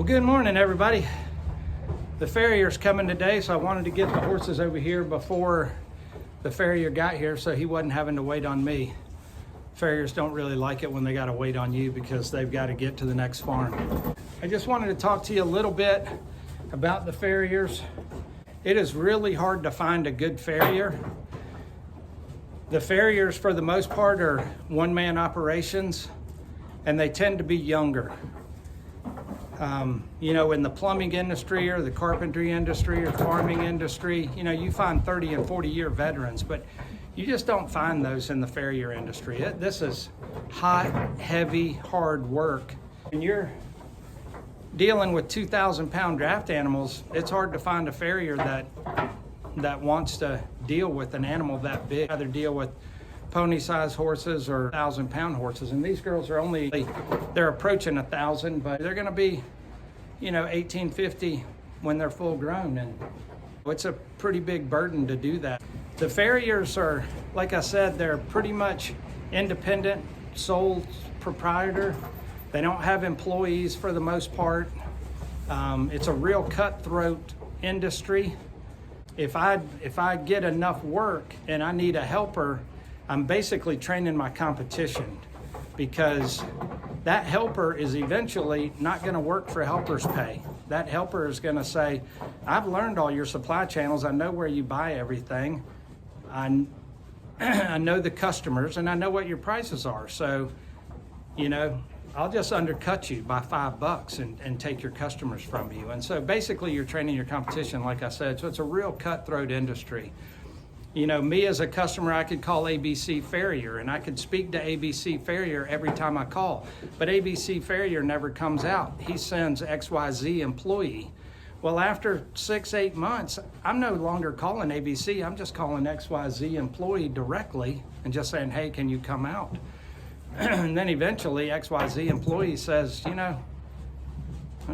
Well, good morning, everybody. The farrier's coming today, so I wanted to get the horses over here before the farrier got here so he wasn't having to wait on me. Farriers don't really like it when they got to wait on you because they've got to get to the next farm. I just wanted to talk to you a little bit about the farriers. It is really hard to find a good farrier. The farriers, for the most part, are one-man operations, and they tend to be younger. In the plumbing industry or the carpentry industry or farming industry, you find 30 and 40-year veterans, but you just don't find those in the farrier industry. This is hot, heavy, hard work. When you're dealing with 2,000-pound draft animals, it's hard to find a farrier that wants to deal with an animal that big. Either deal with pony-sized horses or 1,000-pound horses, and these girls are they're approaching 1,000, but they're going to be 1,850 when they're full grown, and it's a pretty big burden to do that. The farriers are, like I said, they're pretty much independent, sole proprietor. They don't have employees for the most part. It's a real cutthroat industry. If I get enough work and I need a helper, I'm basically training my competition, because that helper is eventually not going to work for helper's pay. That helper is going to say, I've learned all your supply channels. I know where you buy everything. I know the customers, and I know what your prices are. So, I'll just undercut you by $5 and take your customers from you. And so basically you're training your competition, like I said. So it's a real cutthroat industry. Me as a customer, I could call ABC Farrier and I could speak to ABC Farrier every time I call, but ABC Farrier never comes out. He sends XYZ employee. Well, after 6-8 months, I'm no longer calling ABC. I'm just calling XYZ employee directly and just saying, hey, can you come out? And then eventually XYZ employee says, I'm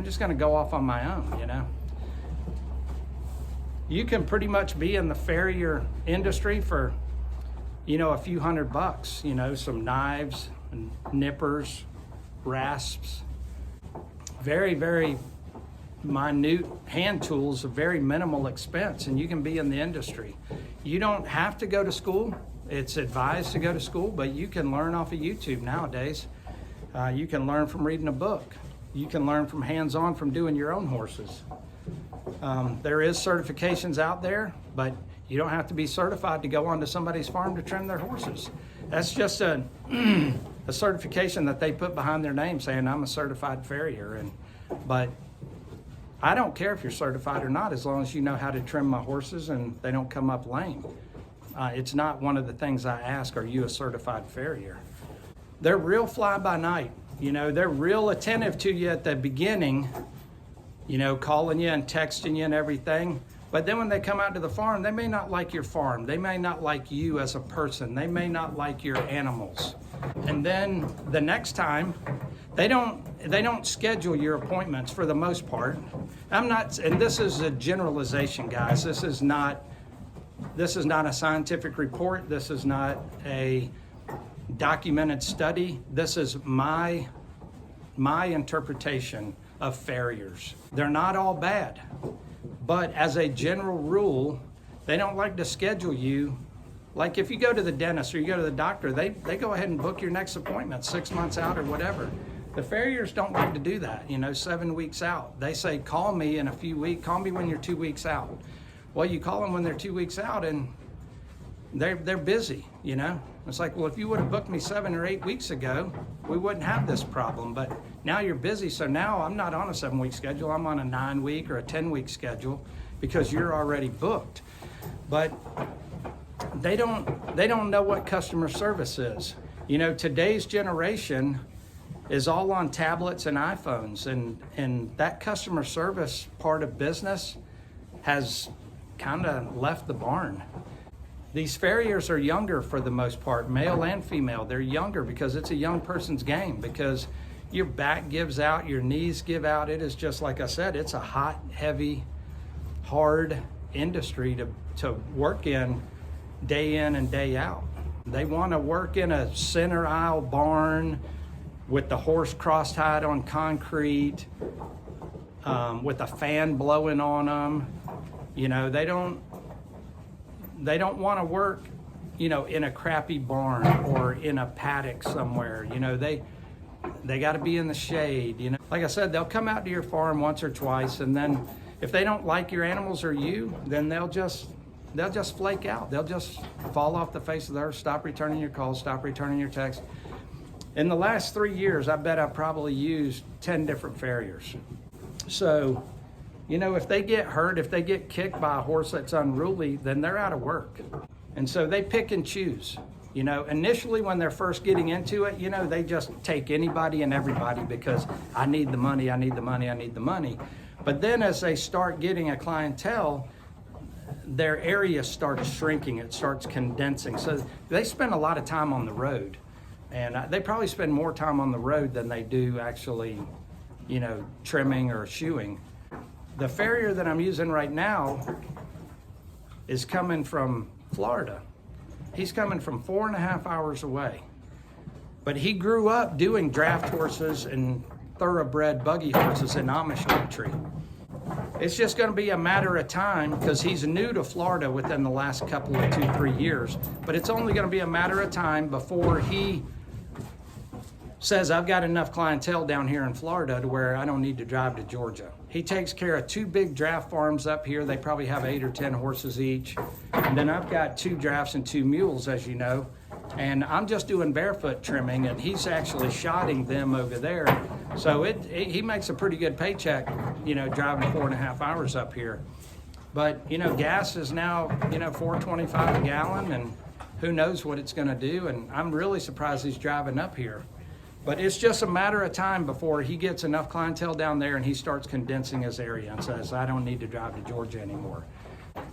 just going to go off on my own, You can pretty much be in the farrier industry for, a few $100, some knives and nippers, rasps, very, very minute hand tools of very minimal expense, and you can be in the industry. You don't have to go to school. It's advised to go to school, but you can learn off of YouTube nowadays. You can learn from reading a book. You can learn from hands-on from doing your own horses. There is certifications out there, but you don't have to be certified to go onto somebody's farm to trim their horses. That's just a certification that they put behind their name saying, I'm a certified farrier. But I don't care if you're certified or not, as long as you know how to trim my horses and they don't come up lame. It's not one of the things I ask, are you a certified farrier? They're real fly-by-night. They're real attentive to you at the beginning, calling you and texting you and everything. But then when they come out to the farm, they may not like your farm. They may not like you as a person. They may not like your animals. And then the next time, they don't schedule your appointments for the most part. And this is a generalization, guys. This is not a scientific report. This is not a documented study. This is my interpretation of farriers. They're not all bad, but as a general rule, they don't like to schedule you. Like if you go to the dentist or you go to the doctor, they go ahead and book your next appointment 6 months out or whatever. The farriers don't like to do that, 7 weeks out. They say, call me in a few weeks, call me when you're 2 weeks out. Well, you call them when they're 2 weeks out and they're busy, It's like, well, if you would have booked me 7 or 8 weeks ago, we wouldn't have this problem. But now you're busy, so now I'm not on a 7-week schedule. I'm on a 9-week or a 10-week schedule because you're already booked. But they don't know what customer service is. Today's generation is all on tablets and iPhones, and that customer service part of business has kind of left the barn. These farriers are younger for the most part, male and female. They're younger because it's a young person's game, because your back gives out, your knees give out. It is just, like I said, it's a hot, heavy, hard industry to work in and day out. They want to work in a center aisle barn with the horse cross-tied on concrete, with a fan blowing on them. You know, they don't want to work, you know, in a crappy barn or in a paddock somewhere. You know, they got to be in the shade. You know, like I said, they'll come out to your farm once or twice, and then if they don't like your animals or you, then they'll just flake out. They'll just fall off the face of the earth, stop returning your calls, stop returning your texts. In the last 3 years, I bet I've probably used 10 different farriers. So, you know, if they get hurt, if they get kicked by a horse that's unruly, then they're out of work. And so they pick and choose. You know, initially when they're first getting into it, you know, they just take anybody and everybody because I need the money, I need the money, I need the money. But then as they start getting a clientele, their area starts shrinking, it starts condensing. So they spend a lot of time on the road. And they probably spend more time on the road than they do actually, you know, trimming or shoeing. The farrier that I'm using right now is coming from Florida. He's coming from 4.5 hours away. But he grew up doing draft horses and thoroughbred buggy horses in Amish country. It's just going to be a matter of time because he's new to Florida within the last couple of 2-3 years. But it's only going to be a matter of time before he says, I've got enough clientele down here in Florida to where I don't need to drive to Georgia. He takes care of 2 big draft farms up here. They probably have 8 or 10 horses each. And then I've got 2 drafts and 2 mules, as you know. And I'm just doing barefoot trimming, and he's actually shotting them over there. So he makes a pretty good paycheck, you know, driving 4.5 hours up here. But, you know, gas is now, you know, $4.25 a gallon, and who knows what it's going to do. And I'm really surprised he's driving up here. But it's just a matter of time before he gets enough clientele down there and he starts condensing his area and says, I don't need to drive to Georgia anymore.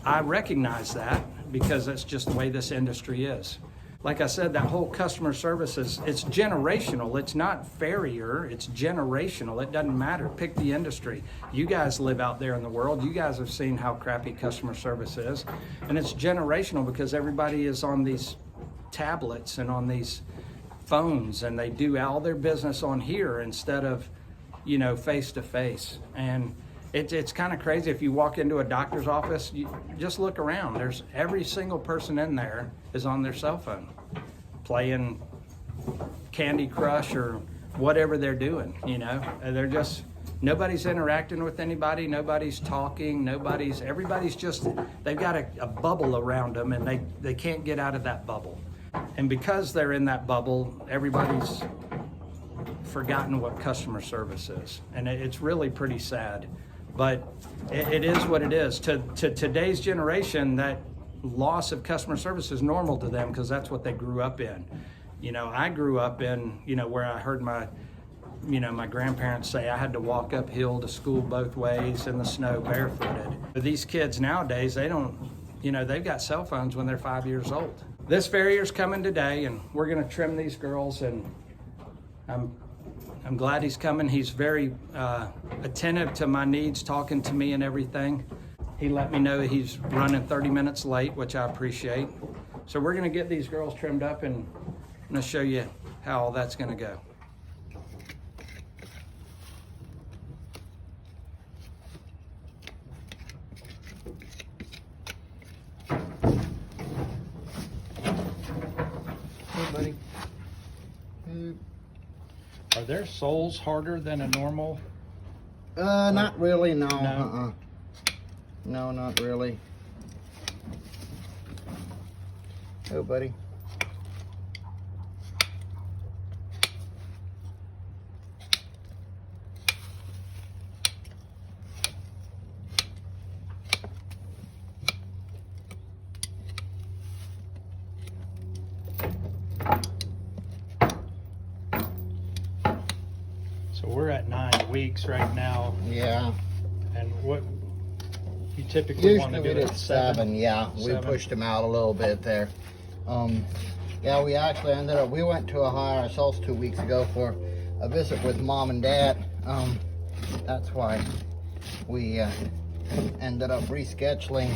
I recognize that because that's just the way this industry is. Like I said, that whole customer service it's generational. It's not farrier, it's generational. It doesn't matter. Pick the industry. You guys live out there in the world. You guys have seen how crappy customer service is. And it's generational because everybody is on these tablets and on these phones, and they do all their business on here instead of, you know, face to face. And it's kind of crazy. If you walk into a doctor's office, you just look around. There's every single person in there is on their cell phone playing Candy Crush or whatever they're doing. You know, they're just, nobody's interacting with anybody, nobody's talking, everybody's just, they've got a bubble around them, and they can't get out of that bubble. And because they're in that bubble, everybody's forgotten what customer service is. And it's really pretty sad. But it is what it is. To today's generation, that loss of customer service is normal to them because that's what they grew up in. You know, I grew up in, you know, where I heard my grandparents say I had to walk uphill to school both ways in the snow barefooted. But these kids nowadays, they don't, you know, they've got cell phones when they're 5 years old. This farrier's coming today, and we're going to trim these girls, and I'm glad he's coming. He's very attentive to my needs, talking to me and everything. He let me know he's running 30 minutes late, which I appreciate. So we're going to get these girls trimmed up, and I'm going to show you how all that's going to go. Buddy. Are their soles harder than a normal? Not really, no. No? No, not really. Oh, buddy. So we're at 9 weeks right now. Yeah. And what you typically want to do Usually at 7? Yeah. We pushed them out a little bit there. Yeah, we actually ended up, we went to Ohio ourselves 2 weeks ago for a visit with Mom and Dad. That's why we ended up rescheduling.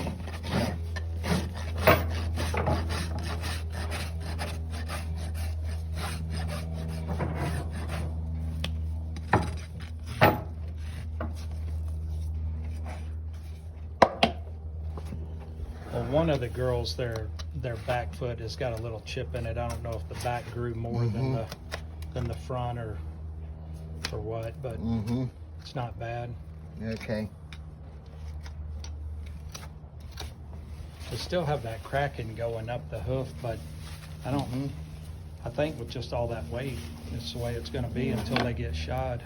one of the girls, their back foot has got a little chip in it. I don't know if the back grew more than the front or what, but it's not bad. Okay. They still have that cracking going up the hoof, but I don't. I think with just all that weight, it's the way it's going to be until they get shod.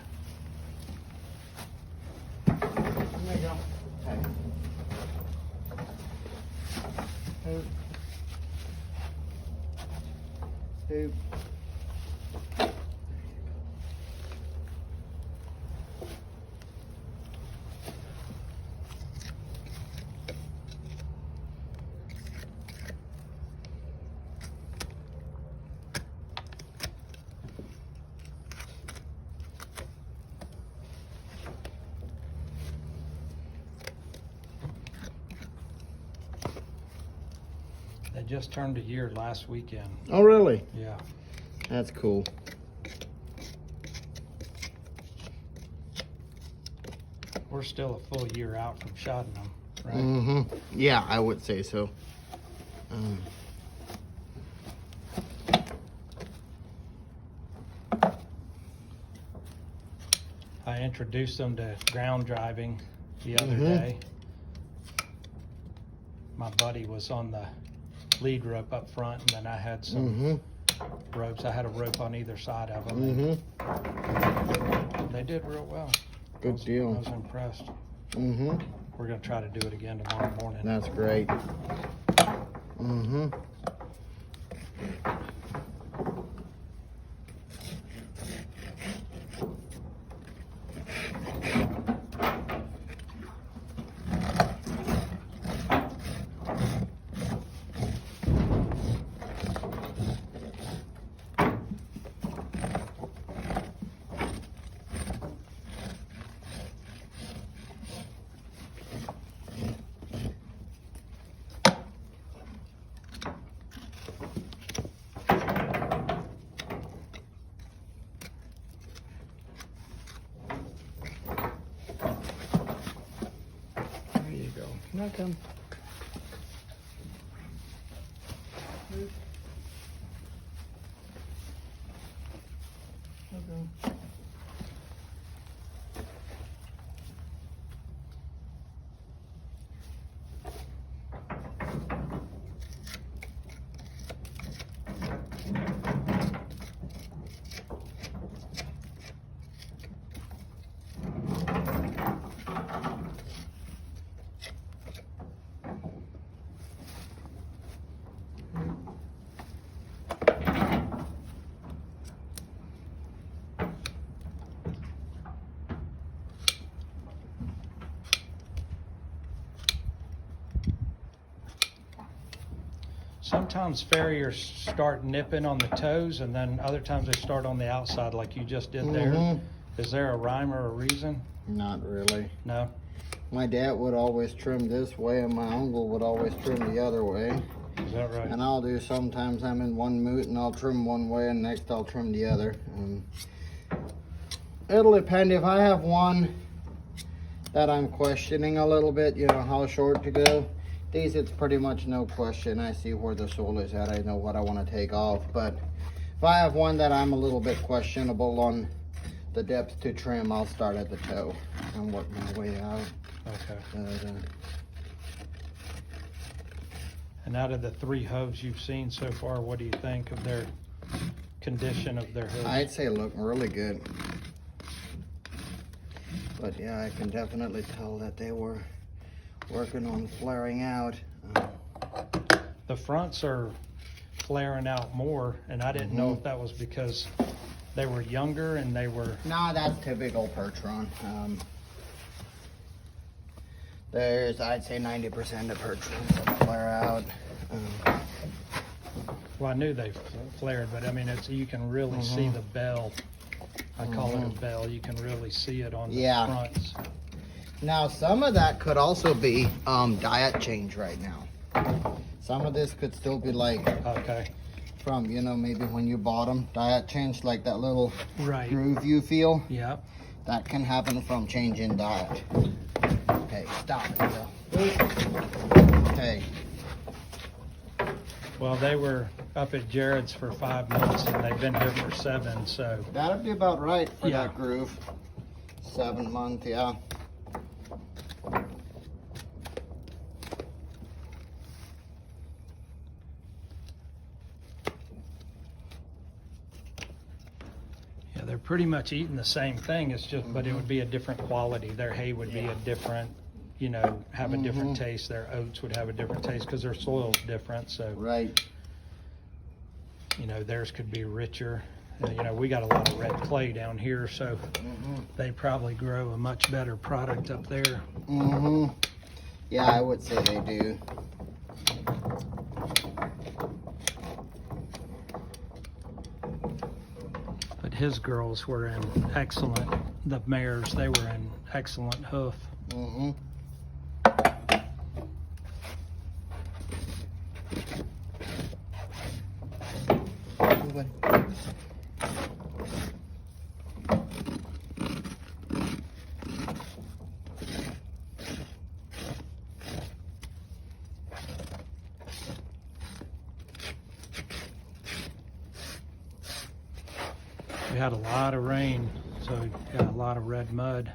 There you go. Okay. Hoop. Hoop. They just turned a year last weekend. Oh, really? Yeah. That's cool. We're still a full year out from shodding them, right? Yeah, I would say so. I introduced them to ground driving the other day. My buddy was on the lead rope up front, and then I had some ropes. I had a rope on either side of them. They did real well. Good deal. I was impressed. Mm-hmm. We're going to try to do it again tomorrow morning. That's great. Mm-hmm. There you go. Now come. Okay. Sometimes farriers start nipping on the toes, and then other times they start on the outside like you just did there. Is there a rhyme or a reason? Not really. No? My dad would always trim this way, and my uncle would always trim the other way. Is that right? And I'll do sometimes I'm in one moot and I'll trim one way, and next I'll trim the other. It'll depend. If I have one that I'm questioning a little bit, you know, how short to go. These, it's pretty much no question. I see where the sole is at. I know what I want to take off. But if I have one that I'm a little bit questionable on the depth to trim, I'll start at the toe and work my way out. Okay. And out of the 3 hooves you've seen so far, what do you think of their condition of their hooves? I'd say look really good. But yeah, I can definitely tell that they were working on flaring out. The fronts are flaring out more, and I didn't know if that was because they were younger and they were... No, that's typical Percheron. There's, I'd say 90% of Percherons that flare out. Well, I knew they flared, but I mean, it's, you can really see the bell. I call it a bell. You can really see it on the fronts. Now, some of that could also be diet change right now. Some of this could still be like from, you know, maybe when you bought them, diet change, like that little groove you feel. Yeah. That can happen from changing diet. Okay, stop it. Okay. Well, they were up at Jared's for 5 months and they've been here for 7, so. That'd be about right for Yeah. that groove. 7 month, yeah. Yeah, they're pretty much eating the same thing. It's just, but it would be a different quality. Their hay would be a different, you know, have a different taste. Their oats would have a different taste because their soil's different. So, Right. you know, theirs could be richer. You know, we got a lot of red clay down here, so they probably grow a much better product up there. Yeah, I would say they do. But his girls were in excellent, the mares, they were in excellent hoof. We had a lot of rain, so we got a lot of red mud.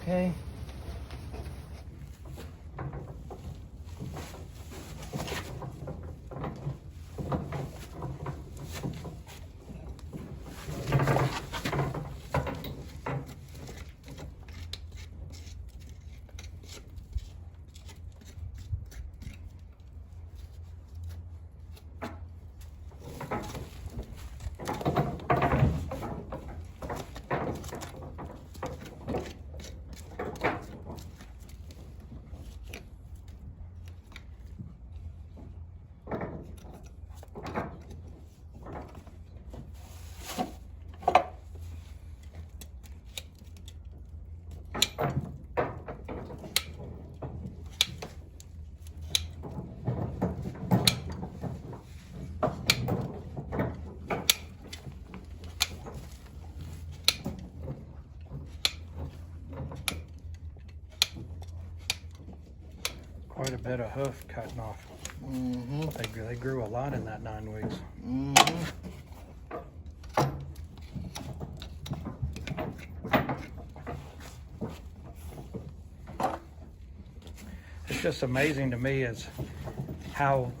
Okay. Quite a bit of hoof cutting off. They grew a lot in that 9 weeks. It's just amazing to me is how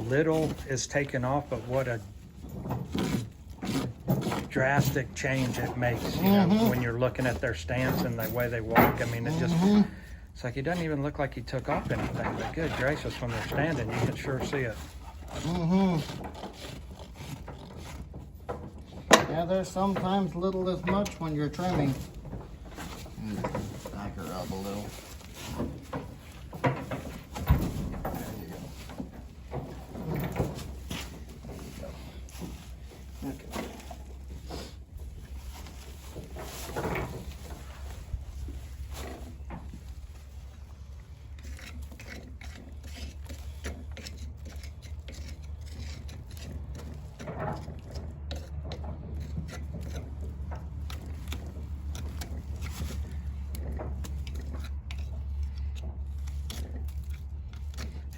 little is taken off, but what a drastic change it makes, you know, when you're looking at their stance and the way they walk. I mean, it just, it's like he doesn't even look like he took off anything, but good gracious, when they're standing, you can sure see it. Yeah, there's sometimes little as much when you're trimming. Back her up a little. There you go. Okay.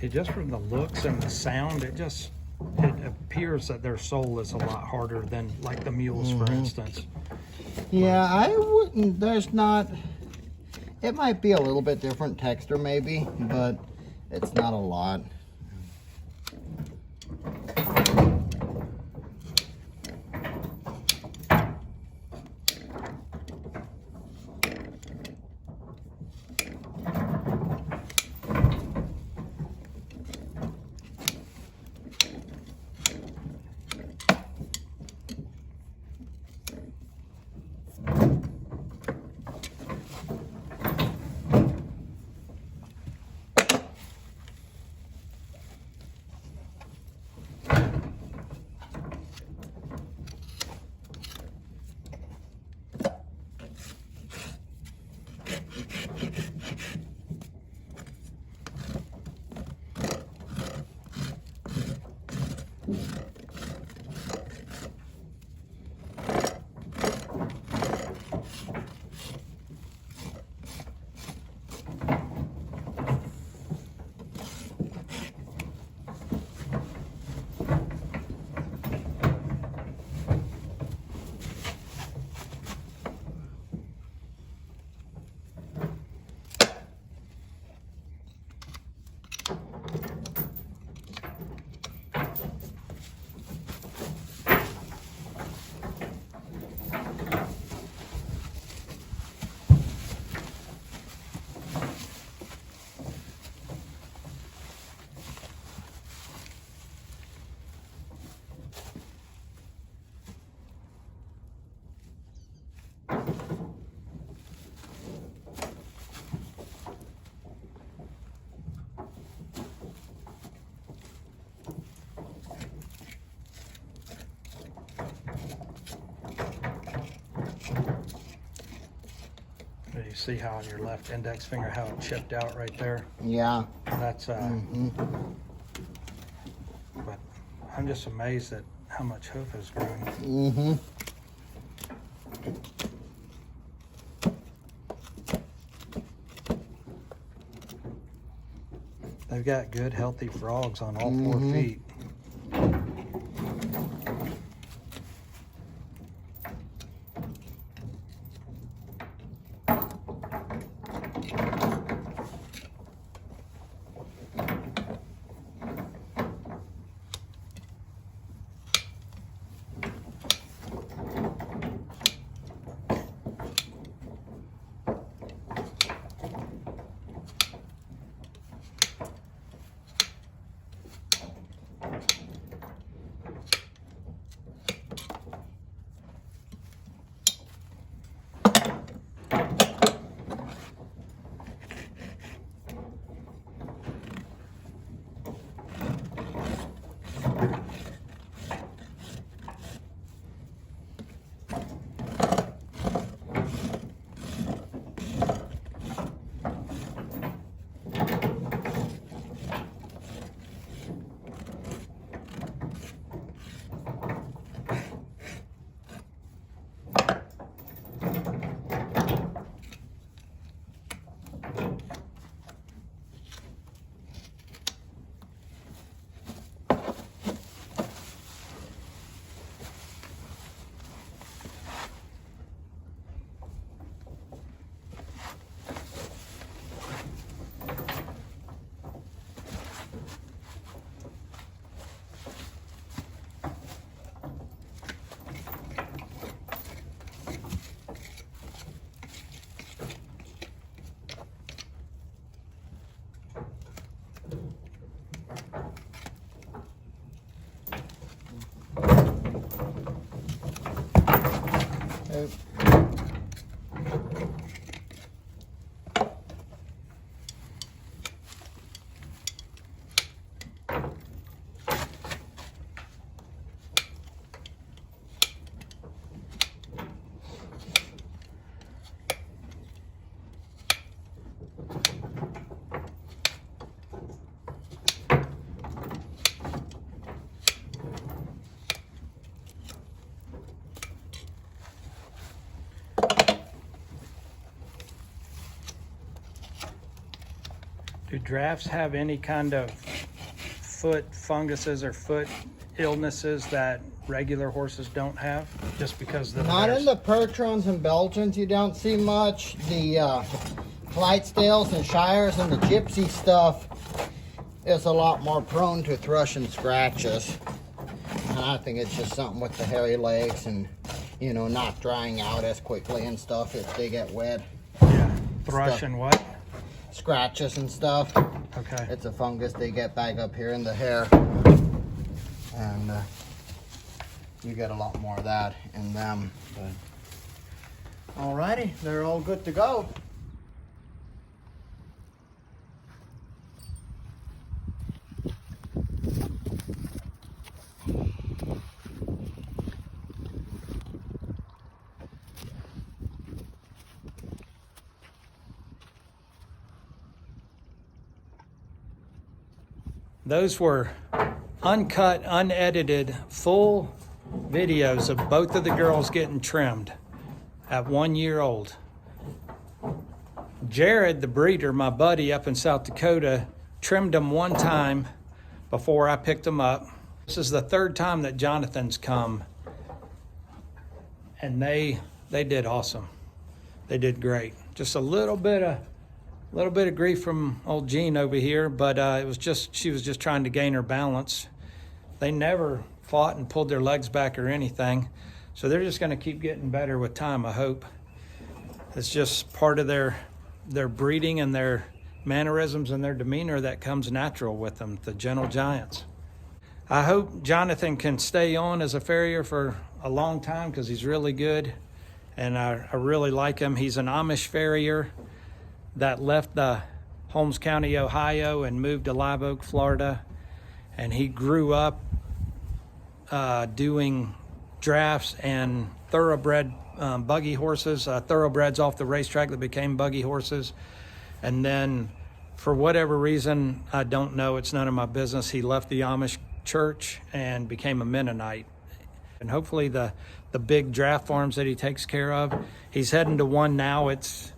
It just from the looks and the sound, it appears that their soul is a lot harder than like the mules, for instance. Yeah, I wouldn't, there's not, it might be a little bit different texture maybe, but it's not a lot. see how on your left index finger, how it chipped out right there? Yeah. That's, but I'm just amazed at how much hoof has grown. They've got good, healthy frogs on all 4 feet. Do drafts have any kind of foot funguses or foot illnesses that regular horses don't have? Just because the Not in the Percherons and Belgians, you don't see much. The Clydesdales and Shires and the Gypsy stuff is a lot more prone to thrush and scratches. And I think it's just something with the hairy legs and, you know, not drying out as quickly and stuff if they get wet. Yeah, thrush and what? Scratches and stuff. Okay. It's a fungus they get back up here in the hair. And you get a lot more of that in them. But alrighty, they're all good to go. Those were uncut, unedited, full videos of both of the girls getting trimmed at 1 year old. Jared, the breeder, my buddy up in South Dakota, trimmed them one time before I picked them up. This is the third time that Jonathan's come, and they did awesome. They did great. Just a little bit of grief from old Jean over here, but she was just trying to gain her balance. They never fought and pulled their legs back or anything, so they're just going to keep getting better with time, I hope. It's just part of their breeding and their mannerisms and their demeanor that comes natural with them, the gentle giants. I hope Jonathan can stay on as a farrier for a long time because he's really good, and I really like him. He's an Amish farrier that left the Holmes County, Ohio, and moved to Live Oak, Florida. And he grew up doing drafts and thoroughbred buggy horses, thoroughbreds off the racetrack that became buggy horses. And then for whatever reason, I don't know, it's none of my business, he left the Amish church and became a Mennonite. And hopefully the big draft farms that he takes care of, he's heading to one now. It's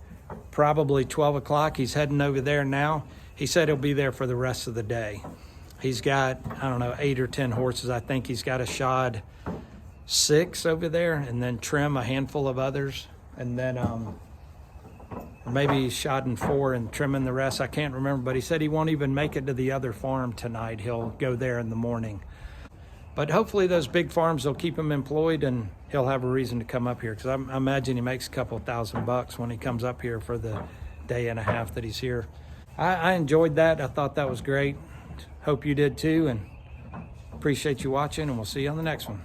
probably 12 o'clock. He's heading over there now. He said he'll be there for the rest of the day. He's got, I don't know, 8 or 10 horses. I think he's got a shod 6 over there, and then trim a handful of others. And then maybe he's shodding 4 and trimming the rest. I can't remember, but he said he won't even make it to the other farm tonight. He'll go there in the morning. But hopefully those big farms will keep him employed, and he'll have a reason to come up here, because I imagine he makes a couple $1,000 when he comes up here for the day and a half that he's here. I enjoyed that. I thought that was great. Hope you did too, and appreciate you watching, and we'll see you on the next one.